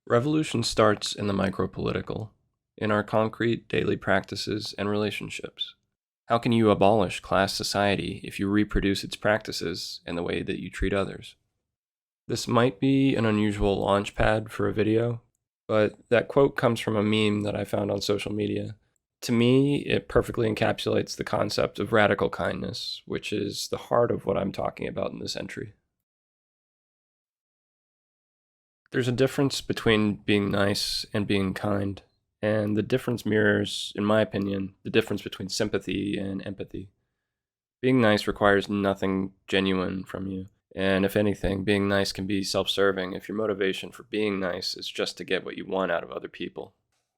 Revolution starts in the micropolitical, in our concrete daily practices and relationships. How can you abolish class society if you reproduce its practices and the way that you treat others? This might be an unusual launch pad for a video, but that quote comes from a meme that I found on social media. To me, it perfectly encapsulates the concept of radical kindness, which is the heart of what I'm talking about in this entry. There's a difference between being nice and being kind, and the difference mirrors, in my opinion, the difference between sympathy and empathy. Being nice requires nothing genuine from you, and if anything, being nice can be self-serving if your motivation for being nice is just to get what you want out of other people.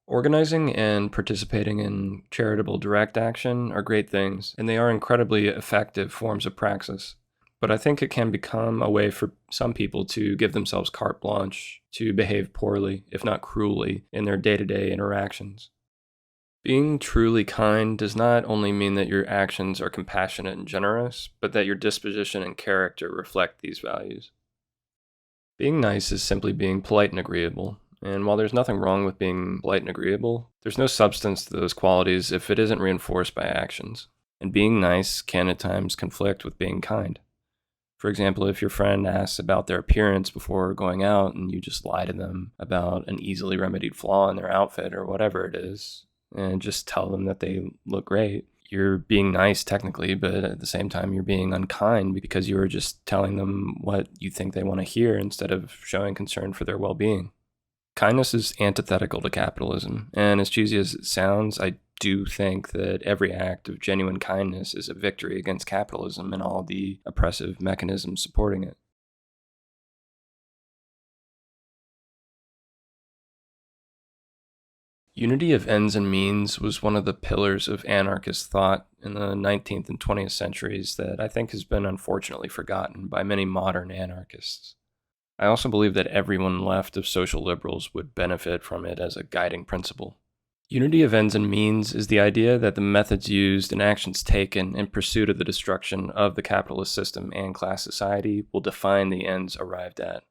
Organizing and participating in charitable direct action are great things, and they are incredibly effective forms of praxis. But I think it can become a way for some people to give themselves carte blanche to behave poorly, if not cruelly, in their day-to-day interactions. Being truly kind does not only mean that your actions are compassionate and generous, but that your disposition and character reflect these values. Being nice is simply being polite and agreeable, and while there's nothing wrong with being polite and agreeable, there's no substance to those qualities if it isn't reinforced by actions. And being nice can at times conflict with being kind. For example, if your friend asks about their appearance before going out and you just lie to them about an easily remedied flaw in their outfit or whatever it is, and just tell them that they look great, you're being nice technically, but at the same time you're being unkind because you are just telling them what you think they want to hear instead of showing concern for their well-being. Kindness is antithetical to capitalism, and as cheesy as it sounds, I do think that every act of genuine kindness is a victory against capitalism and all the oppressive mechanisms supporting it. Unity of ends and means was one of the pillars of anarchist thought in the 19th and 20th centuries that I think has been unfortunately forgotten by many modern anarchists. I also believe that everyone left of social liberals would benefit from it as a guiding principle. Unity of ends and means is the idea that the methods used and actions taken in pursuit of the destruction of the capitalist system and class society will define the ends arrived at.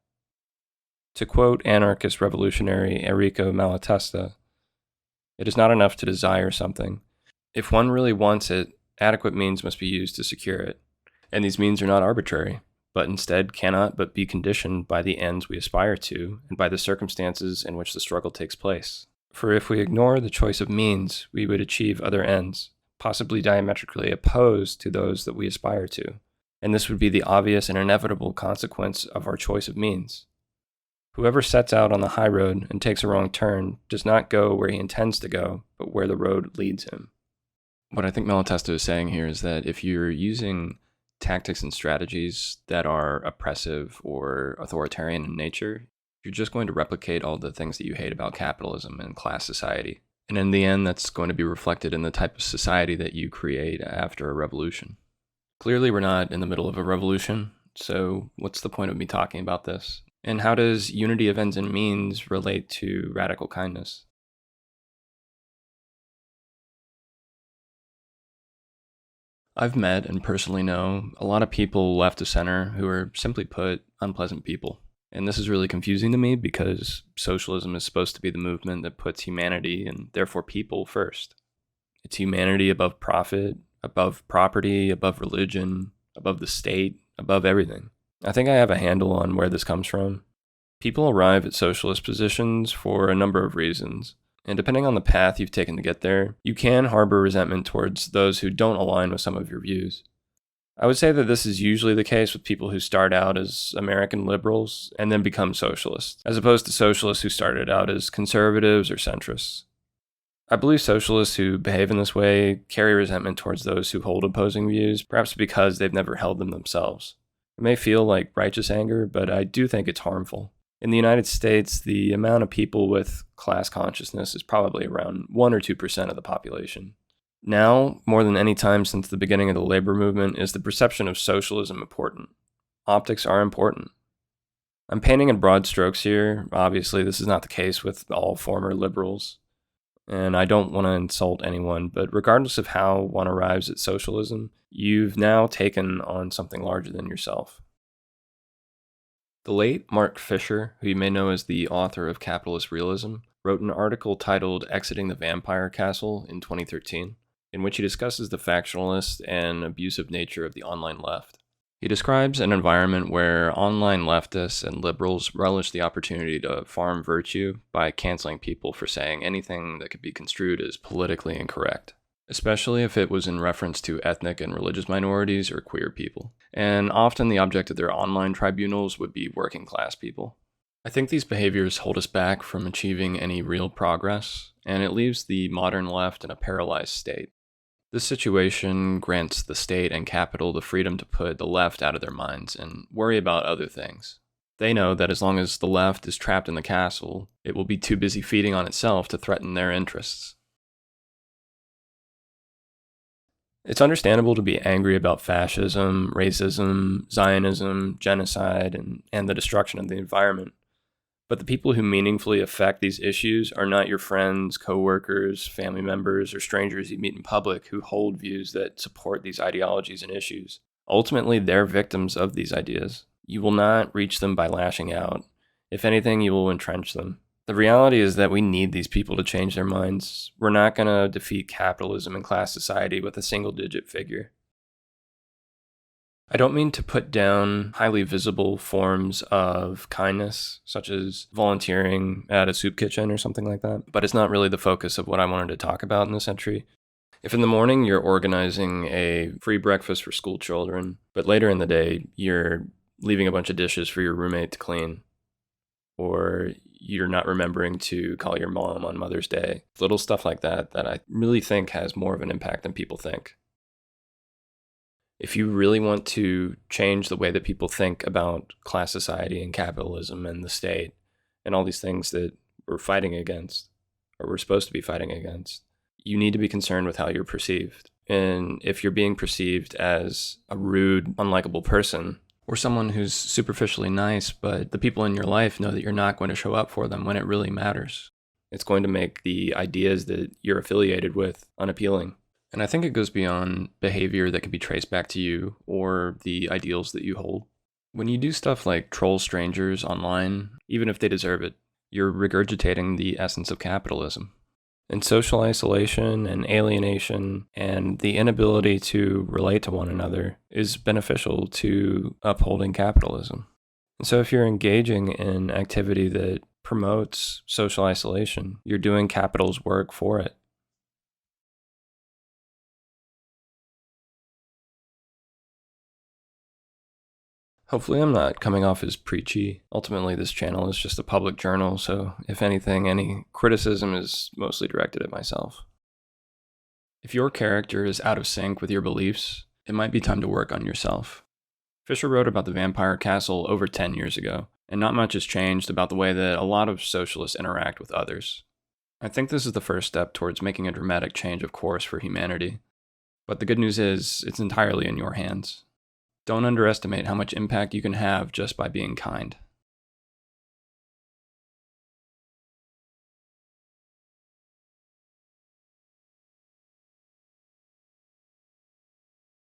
To quote anarchist revolutionary Errico Malatesta, "It is not enough to desire something. If one really wants it, adequate means must be used to secure it. And these means are not arbitrary, but instead cannot but be conditioned by the ends we aspire to and by the circumstances in which the struggle takes place. For if we ignore the choice of means, we would achieve other ends, possibly diametrically opposed to those that we aspire to, and this would be the obvious and inevitable consequence of our choice of means. Whoever sets out on the high road and takes a wrong turn does not go where he intends to go, but where the road leads him." What I think Malatesta is saying here is that if you're using tactics and strategies that are oppressive or authoritarian in nature, you're just going to replicate all the things that you hate about capitalism and class society. And in the end, that's going to be reflected in the type of society that you create after a revolution. Clearly, we're not in the middle of a revolution, so what's the point of me talking about this? And how does unity of ends and means relate to radical kindness? I've met and personally know a lot of people left of center who are, simply put, unpleasant people. And this is really confusing to me because socialism is supposed to be the movement that puts humanity and therefore people first. It's humanity above profit, above property, above religion, above the state, above everything. I think I have a handle on where this comes from. People arrive at socialist positions for a number of reasons, and depending on the path you've taken to get there, you can harbor resentment towards those who don't align with some of your views. I would say that this is usually the case with people who start out as American liberals and then become socialists, as opposed to socialists who started out as conservatives or centrists. I believe socialists who behave in this way carry resentment towards those who hold opposing views, perhaps because they've never held them themselves. It may feel like righteous anger, but I do think it's harmful. In the United States, the amount of people with class consciousness is probably around 1 or 2% of the population. Now, more than any time since the beginning of the labor movement, is the perception of socialism important. Optics are important. I'm painting in broad strokes here. Obviously, this is not the case with all former liberals, and I don't want to insult anyone, but regardless of how one arrives at socialism, you've now taken on something larger than yourself. The late Mark Fisher, who you may know as the author of Capitalist Realism, wrote an article titled Exiting the Vampire Castle in 2013, in which he discusses the factionalist and abusive nature of the online left. He describes an environment where online leftists and liberals relish the opportunity to farm virtue by canceling people for saying anything that could be construed as politically incorrect, especially if it was in reference to ethnic and religious minorities or queer people. And often the object of their online tribunals would be working class people. I think these behaviors hold us back from achieving any real progress, and it leaves the modern left in a paralyzed state. This situation grants the state and capital the freedom to put the left out of their minds and worry about other things. They know that as long as the left is trapped in the castle, it will be too busy feeding on itself to threaten their interests. It's understandable to be angry about fascism, racism, Zionism, genocide, and the destruction of the environment. But the people who meaningfully affect these issues are not your friends, coworkers, family members, or strangers you meet in public who hold views that support these ideologies and issues. Ultimately, they're victims of these ideas. You will not reach them by lashing out. If anything, you will entrench them. The reality is that we need these people to change their minds. We're not going to defeat capitalism and class society with a single-digit figure. I don't mean to put down highly visible forms of kindness, such as volunteering at a soup kitchen or something like that, but it's not really the focus of what I wanted to talk about in this entry. If in the morning you're organizing a free breakfast for school children, but later in the day you're leaving a bunch of dishes for your roommate to clean, or you're not remembering to call your mom on Mother's Day, little stuff like that I really think has more of an impact than people think. If you really want to change the way that people think about class society and capitalism and the state and all these things that we're fighting against, or we're supposed to be fighting against, you need to be concerned with how you're perceived. And if you're being perceived as a rude, unlikable person, or someone who's superficially nice, but the people in your life know that you're not going to show up for them when it really matters, it's going to make the ideas that you're affiliated with unappealing. And I think it goes beyond behavior that can be traced back to you or the ideals that you hold. When you do stuff like troll strangers online, even if they deserve it, you're regurgitating the essence of capitalism. And social isolation and alienation and the inability to relate to one another is beneficial to upholding capitalism. And so if you're engaging in activity that promotes social isolation, you're doing capital's work for it. Hopefully I'm not coming off as preachy. Ultimately, this channel is just a public journal, so if anything, any criticism is mostly directed at myself. If your character is out of sync with your beliefs, it might be time to work on yourself. Fisher wrote about the vampire castle over 10 years ago, and not much has changed about the way that a lot of socialists interact with others. I think this is the first step towards making a dramatic change of course for humanity. But the good news is, it's entirely in your hands. Don't underestimate how much impact you can have just by being kind.